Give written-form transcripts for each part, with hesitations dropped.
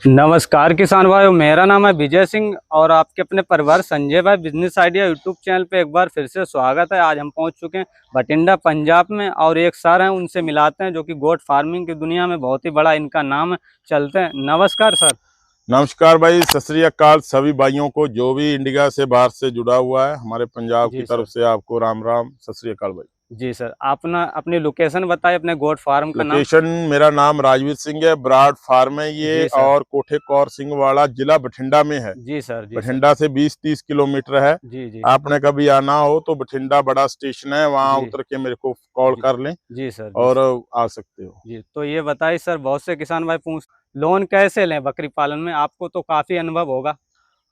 नमस्कार किसान भाइयों, मेरा नाम है विजय सिंह और आपके अपने परिवार संजय भाई बिजनेस आइडिया यूट्यूब चैनल पे एक बार फिर से स्वागत है। आज हम पहुंच चुके हैं बठिंडा पंजाब में और एक सर हैं, उनसे मिलाते हैं जो कि गोट फार्मिंग की दुनिया में बहुत ही बड़ा इनका नाम है। चलते हैं। नमस्कार सर। नमस्कार भाई, सत श्री अकाल सभी भाइयों को जो भी इंडिया से बाहर से जुड़ा हुआ है। हमारे पंजाब की जी तरफ सर। से आपको राम राम, सत श्री अकाल भाई। जी सर, आप ना अपनी लोकेशन बताइए, अपने गोट फार्म का नाम। लोकेशन, मेरा नाम राजवीर सिंह है, ब्राड फार्म है ये, जी सर। और कोठे कौर सिंह वाला जिला बठिंडा में है। जी सर। जी सर। बठिंडा से 20-30 किलोमीटर है। जी जी। आपने कभी आना हो तो बठिंडा बड़ा स्टेशन है, वहाँ जी उतर के मेरे को कॉल जी। कर लें जी सर। जी और सर। आ सकते हो। जी, तो ये बताइए सर, बहुत से किसान भाई पूछ लोन कैसे लें बकरी पालन में, आपको तो काफी अनुभव होगा।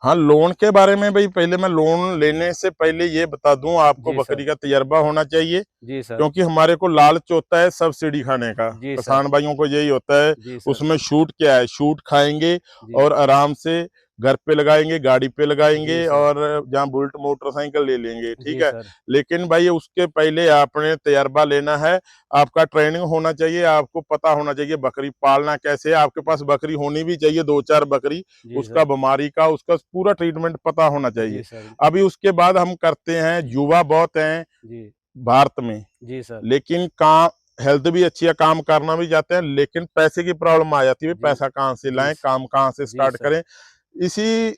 हाँ, लोन के बारे में भाई, पहले मैं लोन लेने से पहले ये बता दूं, आपको जी सर। बकरी का तजर्बा होना चाहिए। जी सर। क्योंकि हमारे को लालच होता है सब्सिडी खाने का, जी सर। किसान भाइयों को यही होता है। जी सर। उसमें छूट क्या है, छूट खाएंगे जी। और आराम से घर पे लगाएंगे, गाड़ी पे जी लगाएंगे सर। और जहाँ बुलेट मोटरसाइकिल ले लेंगे, ठीक जी है। सर। लेकिन भाई उसके पहले आपने तजर्बा लेना है, आपका ट्रेनिंग होना चाहिए, आपको पता होना चाहिए बकरी पालना कैसे है। आपके पास बकरी होनी भी चाहिए, 2-4 बकरी, जी उसका सर। बीमारी का, उसका पूरा ट्रीटमेंट पता होना जी चाहिए। सर। अभी उसके बाद हम करते हैं, युवा बहुत हैं जी। भारत में, जी सर। लेकिन काम, हेल्थ भी अच्छी है, काम करना भी चाहते हैं, लेकिन पैसे की प्रॉब्लम आ जाती है। जी। पैसा कहाँ से जी। लाएं, काम कहाँ से जी स्टार्ट सर। करें। इसी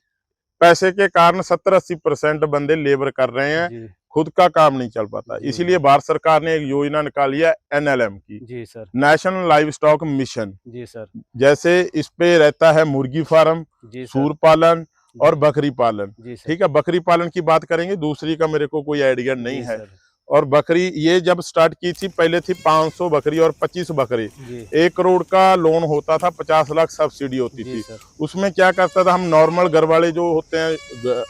पैसे के कारण 70-80% बंदे लेबर कर रहे हैं, जी। खुद का काम नहीं चल पाता। जी। इसीलिए भारत सरकार ने एक योजना निकाली है, NLM की, जी sir. National livestock mission. जी सर। जैसे इस पे रहता है मुर्गी फार्म, जी सर। सूर पालन और जी। बकरी पालन। जी सर। ठीक है, बकरी पालन की बात करेंगे, दूसरी का मेरे को कोई आइडिया नहीं जी है। सर। और बकरी ये जब स्टार्ट की थी, पहले थी 500 बकरी और 25 बकरी। जी। 1 करोड़ का लोन होता था, 50 लाख सब्सिडी होती जी थी। सर। उसमें क्या करता था, हम नॉर्मल घर वाले जो होते हैं,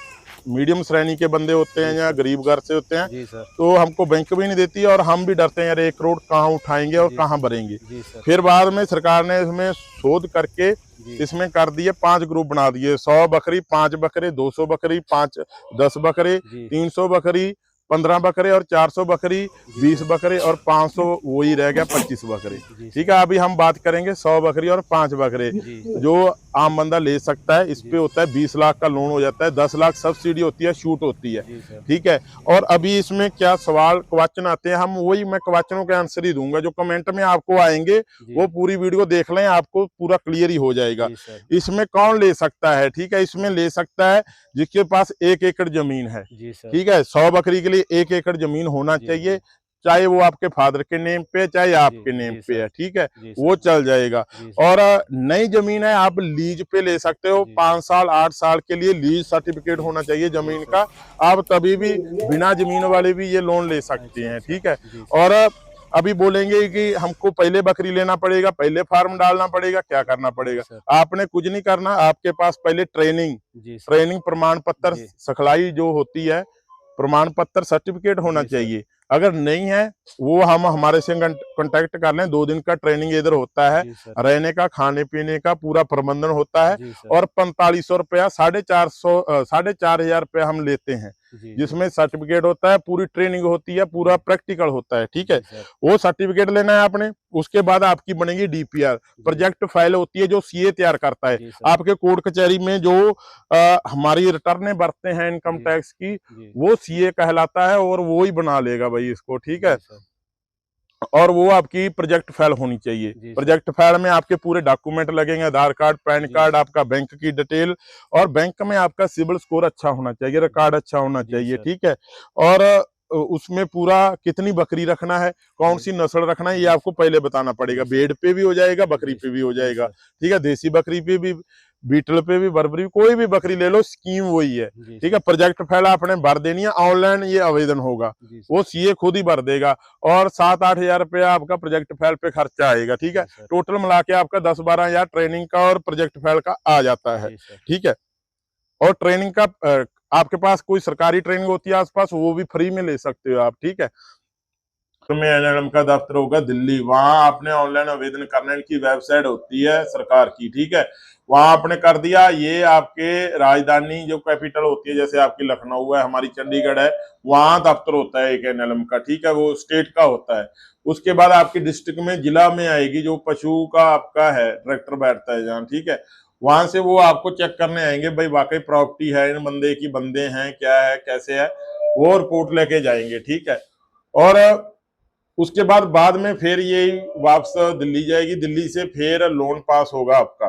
मीडियम श्रेणी के बंदे होते हैं जी या सर। गरीब घर से होते हैं, जी सर। तो हमको बैंक भी नहीं देती और हम भी डरते हैं, यार 1 करोड़ कहाँ उठाएंगे और जी कहाँ सर। भरेंगे। जी सर। फिर बाद में सरकार ने इसमें शोध करके जी। इसमें कर दिए, 5 ग्रुप बना दिए, 100 बकरी, 5 बकरे, 200 बकरी, 5 10 बकरे, जी। 300 बकरी, 15 बकरे और 400 बकरी, जी 20 सर। बकरे और 500, वही रह गया 25 बकरे। जी ठीक सर। है, अभी हम बात करेंगे 100 बकरी और 5 बकरे, जी। जो आम बंदा ले सकता है। इस जी। पे होता है 20 लाख का लोन हो जाता है, 10 लाख सब्सिडी होती है, छूट होती है। जी सर। ठीक है। और अभी इसमें क्या सवाल क्वेश्चन आते हैं, हम वही, मैं क्वेश्चनों के आंसर ही दूंगा जो कमेंट में आपको आएंगे। जी। वो पूरी वीडियो देख लें, आपको पूरा क्लियर ही हो जाएगा। जी सर। इसमें कौन ले सकता है, ठीक है, इसमें ले सकता है जिसके पास 1 एकड़ जमीन है। जी सर। ठीक है, 100 बकरी के लिए 1 एकड़ जमीन होना जी। चाहिए, जी। चाहे वो आपके फादर के नेम पे चाहे जी। आपके नेम जी पे सर। है। ठीक है, जी वो सर। चल जाएगा। जी सर। और नई जमीन है, आप लीज पे ले सकते हो, जी। 5 साल 8 साल के लिए लीज सर्टिफिकेट जी। होना चाहिए जी जमीन सर। का। आप तभी भी, बिना जमीन वाले भी ये लोन ले सकते अच्छा हैं। अच्छा। ठीक है। जी सर। और अभी बोलेंगे कि हमको पहले बकरी लेना पड़ेगा, पहले फार्म डालना पड़ेगा, क्या करना जी पड़ेगा। सर। आपने कुछ नहीं करना, आपके पास पहले ट्रेनिंग, जी सर। ट्रेनिंग प्रमाण पत्र, जी। सिखलाई जो होती है, प्रमाण पत्र सर्टिफिकेट होना जी सर। चाहिए। अगर नहीं है, वो हम हमारे से कांटेक्ट कर लें। 2 दिन का ट्रेनिंग इधर होता है, जी सर। रहने का, खाने पीने का पूरा प्रबंधन होता है। जी सर। और 4500 रुपया, 4,500 रुपया हम लेते हैं, जी। जी। जिसमें सर्टिफिकेट होता है, पूरी ट्रेनिंग होती है, पूरा जी। प्रैक्टिकल होता है। ठीक है, जी सर। वो सर्टिफिकेट लेना है आपने। उसके बाद आपकी बनेगी DPR, जी। प्रोजेक्ट फाइल होती है, जो CA तैयार करता है। जी सर। आपके कोर्ट कचहरी में जो हमारी रिटर्न भरते हैं इनकम जी। टैक्स की, जी। वो CA कहलाता है और वो ही बना लेगा भाई इसको। ठीक है। जी सर। और वो आपकी प्रोजेक्ट फाइल होनी चाहिए। जी सर। प्रोजेक्ट फाइल में आपके पूरे डॉक्यूमेंट लगेंगे, आधार कार्ड, पैन जी कार्ड, सर। आपका बैंक की डिटेल, और बैंक में आपका सिबिल स्कोर अच्छा होना चाहिए, रिकॉर्ड अच्छा होना जी चाहिए। सर। ठीक है। और उसमें पूरा कितनी बकरी रखना है, कौन जी। सी नस्ल रखना है, ये जी। आपको पहले बताना पड़ेगा। जी सर। भेड़ पे भी हो जाएगा, बकरी जी। पे भी हो जी जाएगा। सर। ठीक है, देसी बकरी पे भी, बीटल पे भी, बर्बरी, कोई भी बकरी ले लो, स्कीम वही है। जी ठीक है, सर। प्रोजेक्ट फाइल आपने भर देनी है, ऑनलाइन ये आवेदन होगा, जी वो सर। CA खुद ही भर देगा। और 7-8 हजार रुपया आपका प्रोजेक्ट फाइल पे खर्चा आएगा। ठीक है, जी सर। टोटल मिला के आपका 10-12 हजार ट्रेनिंग का और प्रोजेक्ट फाइल का आ जाता है। जी सर। ठीक है। और ट्रेनिंग का आपके पास कोई सरकारी ट्रेनिंग होती है आसपास, वो भी फ्री में ले सकते हो आप। ठीक है। में एनएलएम का दफ्तर होगा दिल्ली, वहां आपने ऑनलाइन आवेदन करना, इनकी वेबसाइट होती है सरकार की, ठीक है, वहां आपने कर दिया। ये आपके राजधानी जो कैपिटल होती है, जैसे आपकी लखनऊ है, हमारी चंडीगढ़ है, वहां दफ्तर होता है एक एनएलएम का, ठीक है, वो स्टेट का होता है। उसके बाद आपकी डिस्ट्रिक्ट में, जिला में आएगी, जो पशु का आपका है डायरेक्टर बैठता है जहाँ, ठीक है, वहां से वो आपको चेक करने आएंगे, भाई वाकई प्रॉपर्टी है, इन बंदे की बंदे हैं, क्या है, कैसे है, वो रिपोर्ट लेके जाएंगे, ठीक है। और उसके बाद में फिर ये वापस दिल्ली जाएगी, दिल्ली से फिर लोन पास होगा आपका।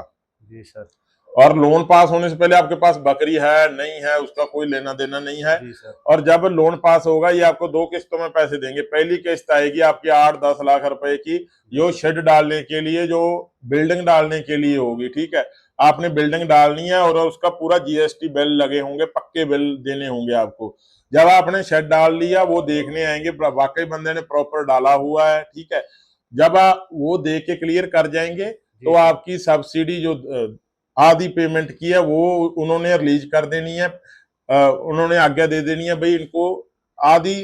जी सर। और लोन पास होने से पहले आपके पास बकरी है नहीं है उसका कोई लेना देना नहीं है। जी सर। और जब लोन पास होगा, ये आपको 2 किस्तों में पैसे देंगे। पहली किस्त आएगी आपकी 8-10 लाख रुपए की, जो शेड डालने के लिए, जो बिल्डिंग डालने के लिए होगी, ठीक है, आपने बिल्डिंग डालनी है और उसका पूरा जीएसटी बिल लगे होंगे, पक्के बिल देने होंगे आपको। जब आपने शेड डाल लिया, वो देखने आएंगे वाकई बंदे ने प्रॉपर डाला हुआ है, ठीक है, जब आप वो देख के क्लियर कर जाएंगे, तो आपकी सब्सिडी जो आधी पेमेंट की है वो उन्होंने रिलीज कर देनी है, उन्होंने आज्ञा दे देनी है, भाई इनको आधी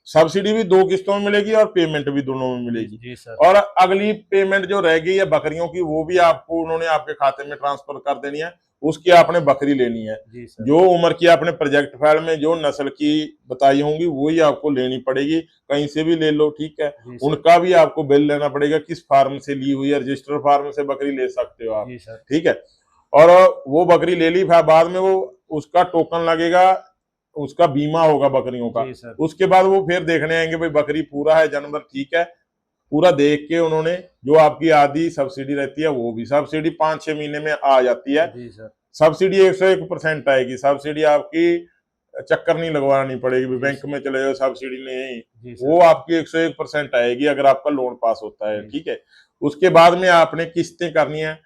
सब्सिडी भी 2 किस्तों में मिलेगी और पेमेंट भी दोनों में मिलेगी। जी सर। और अगली पेमेंट जो रह गई है बकरियों की, वो भी आपको उन्होंने आपके खाते में ट्रांसफर कर देनी है, उसकी आपने बकरी लेनी है। जो उम्र की आपने प्रोजेक्ट फाइल में जो नस्ल की बताई होंगी वही आपको लेनी पड़ेगी, कहीं से भी ले लो, ठीक है, उनका भी आपको बिल लेना पड़ेगा, किस फार्म से ली हुई है, रजिस्टर फार्म से बकरी ले सकते हो आप, ठीक है। और वो बकरी ले ली, फिर बाद में वो उसका टोकन लगेगा, उसका बीमा होगा बकरियों का। उसके बाद वो फिर देखने आएंगे, भाई बकरी पूरा है, जानवर ठीक है, पूरा देख के उन्होंने जो आपकी आधी सब्सिडी रहती है, वो भी सब्सिडी 5-6 महीने में आ जाती है। सब्सिडी 101% आएगी, सब्सिडी आपकी चक्कर नहीं लगवानी पड़ेगी, बैंक में चले जाओ सब्सिडी नहीं, वो आपकी 101% आएगी अगर आपका लोन पास होता है, ठीक है। उसके बाद में आपने किस्तें करनी है,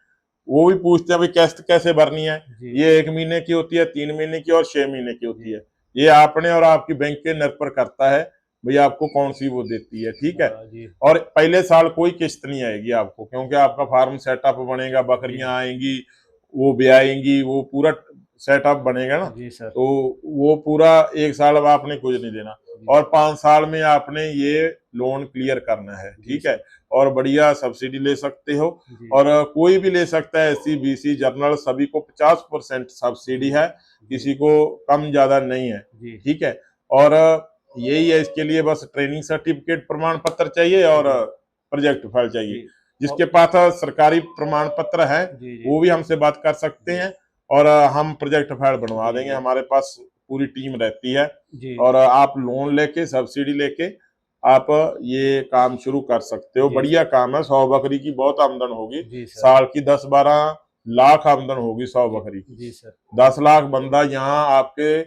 वो भी पूछते हैं भाई किस्त कैसे भरनी है, ये 1 महीने की होती है, 3 महीने की और 6 महीने की होती है। ये आपने और आपकी बैंक के निर्भर करता है भाई आपको कौन सी वो देती है, ठीक है। और पहले साल कोई किस्त नहीं आएगी आपको, क्योंकि आपका फार्म सेटअप बनेगा, बकरियां आएंगी, वो ब्याएंगी, वो पूरा सेटअप बनेगा ना, तो वो पूरा 1 साल अब आपने कुछ नहीं देना, और 5 साल में आपने ये लोन क्लियर करना है, ठीक है। और बढ़िया सब्सिडी ले सकते हो, और कोई भी ले सकता है, एससी बीसी जनरल सभी को 50% सब्सिडी है, किसी को कम ज्यादा नहीं है, ठीक है। और यही है, इसके लिए बस ट्रेनिंग सर्टिफिकेट प्रमाण पत्र चाहिए और प्रोजेक्ट फाइल चाहिए। जिसके पास सरकारी प्रमाण पत्र है वो भी हमसे बात कर सकते हैं और हम प्रोजेक्ट फाइल बनवा देंगे, हमारे पास पूरी टीम रहती है। और आप लोन लेके सब्सिडी लेके आप ये काम शुरू कर सकते हो, बढ़िया काम है। 100 बकरी की बहुत आमदन होगी, साल की 10-12 लाख आमदन होगी 100 बकरी की। 10 लाख बंदा यहाँ आपके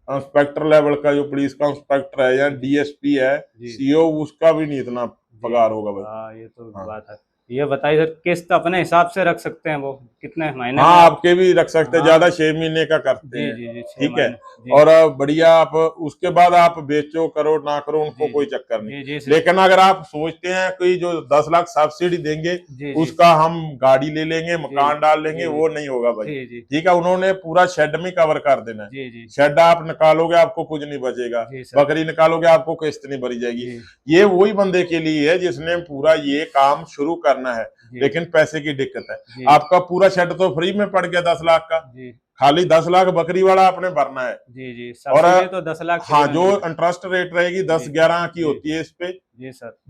इंस्पेक्टर लेवल का, जो पुलिस का इंस्पेक्टर है या डीएसपी है, सीओ, उसका भी नहीं इतना पगार होगा भाई। ये तो बात है। ये बताइए सर, किस्त अपने हिसाब से रख सकते हैं, वो कितने महीने? हाँ, आपके भी रख सकते हैं, ज्यादा 6 महीने का करते हैं, ठीक है। और बढ़िया, आप उसके बाद आप बेचो करो ना करो, उनको कोई चक्कर नहीं। लेकिन अगर आप सोचते हैं कि जो 10 लाख सब्सिडी देंगे उसका हम गाड़ी ले लेंगे, मकान डाल लेंगे, वो नहीं होगा भाई, ठीक है। उन्होंने पूरा शेड में कवर कर देना है, शेड आप निकालोगे आपको कुछ नहीं बचेगा, बकरी निकालोगे आपको किस्त नहीं भरी जाएगी। ये वही बंदे के लिए है जिसने पूरा ये काम शुरू करना है, लेकिन पैसे की दिक्कत है। आपका पूरा शेड तो फ्री में पड़ गया 10 लाख का, खाली 10 लाख बकरी वाला आपने भरना है। और तो 10 लाख, हाँ, जो इंटरेस्ट रेट रहेगी 10-11 की होती है इस पे,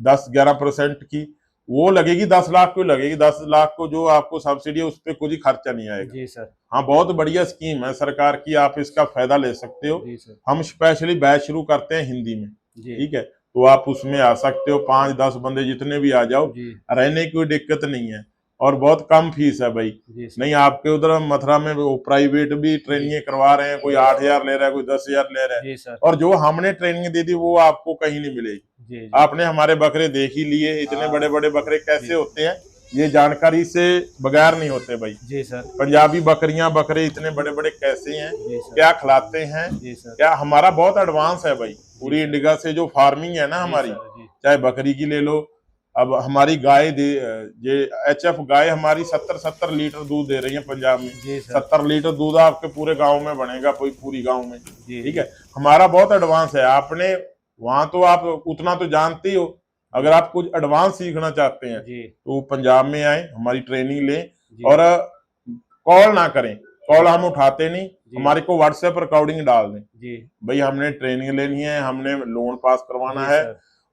10-11% की, वो लगेगी 10 लाख को लगेगी। 10 लाख को जो आपको सब्सिडी है उस पर कुछ खर्चा नहीं आएगा। हाँ, बहुत बढ़िया स्कीम है सरकार की, आप इसका फायदा ले सकते हो। हम स्पेशली बैच शुरू करते हैं हिंदी में, ठीक है, तो आप उसमें आ सकते हो, 5-10 बंदे जितने भी आ जाओ, रहने की कोई दिक्कत नहीं है, और बहुत कम फीस है भाई। नहीं, आपके उधर मथुरा में वो प्राइवेट भी ट्रेनिंग करवा रहे हैं, कोई 8,000 ले रहा है, कोई 10,000 ले रहा है, और जो हमने ट्रेनिंग दे दी वो आपको कहीं नहीं मिलेगी। आपने हमारे बकरे देख ही लिए, इतने बड़े बड़े बकरे कैसे होते हैं, ये जानकारी से बगैर नहीं होते भाई। पंजाबी बकरियां, बकरे इतने बड़े बड़े कैसे हैं, क्या खिलाते हैं, क्या हमारा बहुत एडवांस है भाई। पूरी इंडिया से जो फार्मिंग है ना हमारी, चाहे बकरी की ले लो, अब हमारी गाय एचएफ गाय हमारी 70 लीटर दूध दे रही है पंजाब में। 70 लीटर दूध आपके पूरे गांव में बनेगा, पूरी गांव में, ठीक है। हमारा बहुत एडवांस है, आपने वहां तो आप उतना तो जानते ही हो। अगर आप कुछ एडवांस सीखना चाहते हैं तो पंजाब में आए, हमारी ट्रेनिंग लें और कॉल ना करें, कॉल हम उठाते नहीं, हमारे को व्हाट्सएप रिकॉर्डिंग डाल दें भाई हमने ट्रेनिंग लेनी है, हमने लोन पास करवाना है।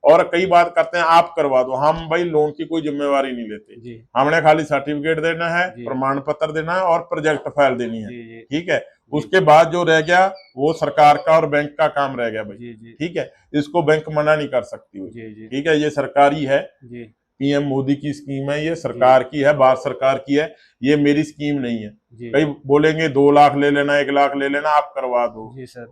और कई बात करते हैं आप करवा दो, हम भाई लोन की कोई जिम्मेवारी नहीं लेते, हमने खाली सर्टिफिकेट देना है, प्रमाण पत्र देना है और प्रोजेक्ट फाइल देनी है, ठीक है। उसके बाद जो रह गया वो सरकार का और बैंक का काम रह गया भाई, ठीक है। इसको बैंक मना नहीं कर सकती, ठीक है। ये सरकारी है, पीएम मोदी की स्कीम है, ये सरकार की है, भारत सरकार की है, ये मेरी स्कीम नहीं है। कई बोलेंगे 2 लाख ले लेना, 1 लाख ले लेना, आप करवा दो,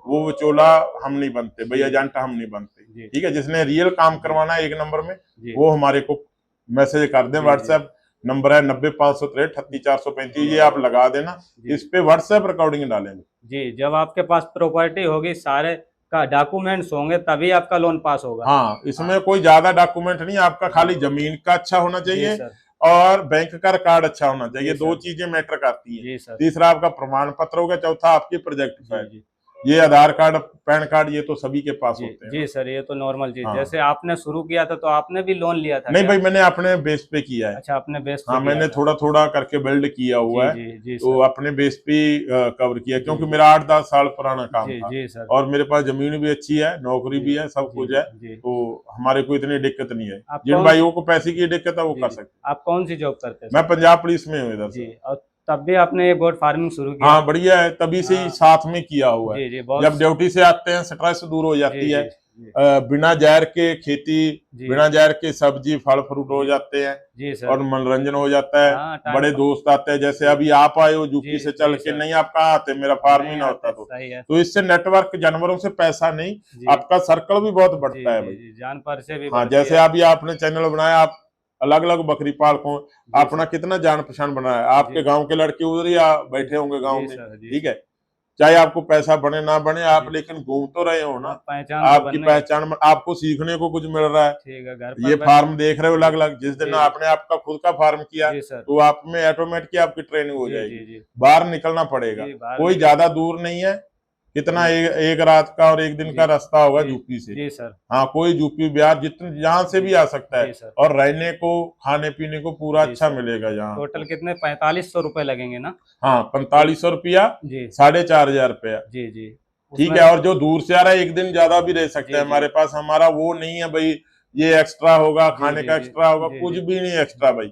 वो विचोला हम नहीं बनते भाई, एजेंट हम नहीं बनते, ठीक है। जिसने रियल काम करवाना है 1 नंबर में वो हमारे को मैसेज कर दे, व्हाट्सएप नंबर है 90-563-38435, ये आप लगा देना, इस पे व्हाट्सएप रिकॉर्डिंग डालेंगे जी। जब आपके पास प्रॉपर्टी होगी, सारे का डॉक्यूमेंट्स होंगे, तभी आपका लोन पास होगा। हाँ, इसमें कोई ज्यादा डॉक्यूमेंट नहीं, आपका खाली जमीन का अच्छा होना चाहिए और बैंक का रिकॉर्ड अच्छा होना चाहिए, 2 चीजें मैटर करती है। तीसरा आपका प्रमाण पत्र होगा, चौथा आपकी प्रोजेक्ट फाइल। ये आधार कार्ड, पैन कार्ड, ये तो सभी के पास होते हैं। जी सर, ये तो नॉर्मल चीज। जैसे आपने शुरू किया था तो आपने भी लोन लिया था? नहीं भाई, मैंने अपने बेस पे किया है। अच्छा, अपने बेस पे? हाँ, मैंने थोड़ा थोड़ा करके बिल्ड किया हुआ है, तो अपने बेस पे कवर किया, क्योंकि मेरा 8-10 साल पुराना काम था और मेरे पास जमीन भी अच्छी है, नौकरी भी है, सब कुछ है, तो हमारे को इतनी दिक्कत नहीं है। जिन भाइयों को पैसे की दिक्कत है वो कर सकते। आप कौन सी जॉब करते हैं? मैं पंजाब पुलिस में हूँ इधर से। तब भी आपने गोट फार्मिंग शुरू किया? हाँ, बढ़िया है, तभी से ही साथ में किया हुआ है। जब ड्यूटी से आते हैं स्ट्रेस दूर हो जाती है, बिना जहर के खेती, बिना जहर के सब्जी फल फ्रूट हो जाते हैं और मनोरंजन हो जाता है। बड़े दोस्त आते हैं, जैसे अभी आप आए हो यूपी से चल के, नहीं आप कहाँ आते, मेरा फार्म ही ना होता तो इससे नेटवर्क, जानवरों से पैसा नहीं, आपका सर्कल भी बहुत बढ़ता है भाई, जानवर से भी। हाँ, जैसे अभी आपने चैनल बनाया, आप अलग अलग बकरी पालकों, अपना कितना जान पहचान बना है, आपके गांव के लड़के उधर ही बैठे होंगे गांव में, ठीक है। चाहे आपको पैसा बने ना बने, आप लेकिन घूम तो रहे हो ना, आपकी पहचान, आपको सीखने को कुछ मिल रहा है। ये फार्म देख रहे हो अलग अलग, जिस दिन आपने आपका खुद का फार्म किया तो आप में ऑटोमेटिक आपकी ट्रेनिंग हो जाएगी, बाहर निकलना पड़ेगा, कोई ज्यादा दूर नहीं है, कितना एक रात का और 1 दिन का रास्ता होगा यूपी से। जी सर। हाँ, कोई यूपी बिहार जितने जहाँ से भी आ सकता है, और रहने को खाने पीने को पूरा अच्छा मिलेगा यहाँ। टोटल कितने 4500 रुपए लगेंगे ना? हाँ, 4500 रुपया, 4500 रुपया, जी जी, ठीक है। और जो दूर से आ रहा है 1 दिन ज्यादा भी रह सकता है हमारे पास, हमारा वो नहीं है भाई ये एक्स्ट्रा होगा, खाने का एक्स्ट्रा होगा, कुछ भी नहीं एक्स्ट्रा भाई।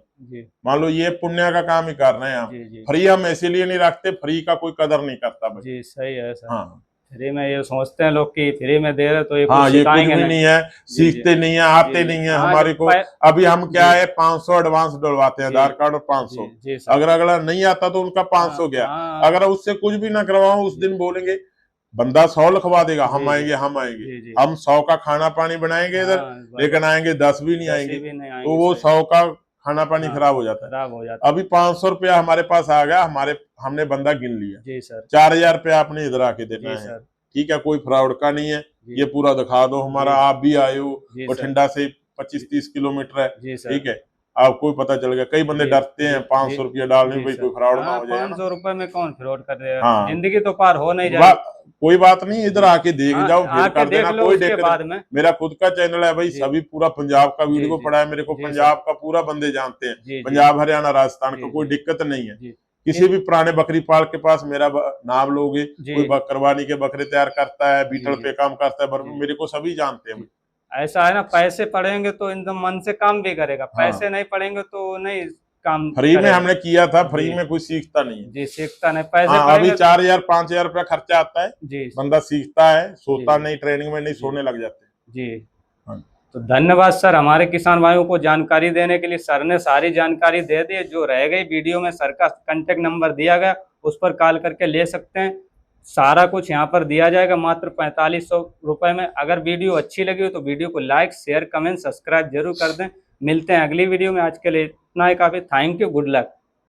मान लो ये पुण्य का काम ही कर रहे हैं हम, फ्री हम इसीलिए नहीं रखते, फ्री का कोई कदर नहीं करता भाई। जी सही है सर। हाँ, फ्री में ये सोचते हैं लोग कि फ्री में दे रहे तो ये हाँ, ये कुछ भी नहीं है, सीखते नहीं है, आते नहीं है हमारे को। अभी हम क्या है 500 एडवांस डलवाते हैं, आधार कार्ड और 500, अगर अगला नहीं आता तो उनका 500 गया। अगर उससे कुछ भी ना करवाओ, उस दिन बोलेंगे बंदा 100 लिखवा देगा, हम आएंगे, हम 100 का खाना पानी बनाएंगे इधर, लेकिन आएंगे 10 भी नहीं आएंगे, तो वो 100 का खाना पानी खराब हो जाता है। अभी 500 रुपया हमारे पास आ गया, हमने बंदा गिन लिया, 4000 रुपया आपने इधर आके देना है, ठीक है। कोई फ्रॉड का नहीं है, ये पूरा दिखा दो हमारा, आप भी आए हो, बठिंडा से 25-30 किलोमीटर है, ठीक है। आपको पता चल गया, कई बंदे डरते हैं 500 रुपया डालने में, कोई फ्रॉड ना हो जाए। 500 रुपए में कौन फ्रॉड कर रहा है? हाँ, जिंदगी तो पार हो नहीं जाए। कोई बात नहीं, इधर आके देख जाओ, फिर कर देना, कोई दिक्कत। मेरा खुद का चैनल है भाई, सभी पूरा पंजाब का वीडियो पड़ा है मेरे को, पंजाब का पूरा बंदे जानते हैं, पंजाब हरियाणा राजस्थान का, कोई दिक्कत नहीं है। किसी भी पुराने बकरी पाल के पास मेरा नाम लोगे, कोई करवानी के बकरे तैयार करता है, बीटल पे काम करता है, मेरे को सभी जानते हैं। ऐसा है ना, पैसे पड़ेंगे तो एकदम मन से काम भी करेगा, पैसे नहीं पड़ेंगे तो नहीं काम। फ्री में हमने किया था, फ्री में कोई सीखता नहीं है जी, सीखता नहीं, पैसे अभी 4000-5000 रुपया खर्चा आता है जी, बंदा सीखता है, सोता नहीं, ट्रेनिंग में नहीं, सोने लग जाते जी। तो धन्यवाद सर, हमारे किसान भाइयों को जानकारी देने के लिए। सर ने सारी जानकारी दे दी, जो रह गई वीडियो में सर का कांटेक्ट नंबर दिया गया, उस पर कॉल करके ले सकते हैं। सारा कुछ यहाँ पर दिया जाएगा मात्र 4500 रुपए में। अगर वीडियो अच्छी लगी हो तो वीडियो को लाइक, शेयर, कमेंट, सब्सक्राइब जरूर कर दें। मिलते हैं अगली वीडियो में, आज के लिए इतना ही काफी। Thank you, good luck.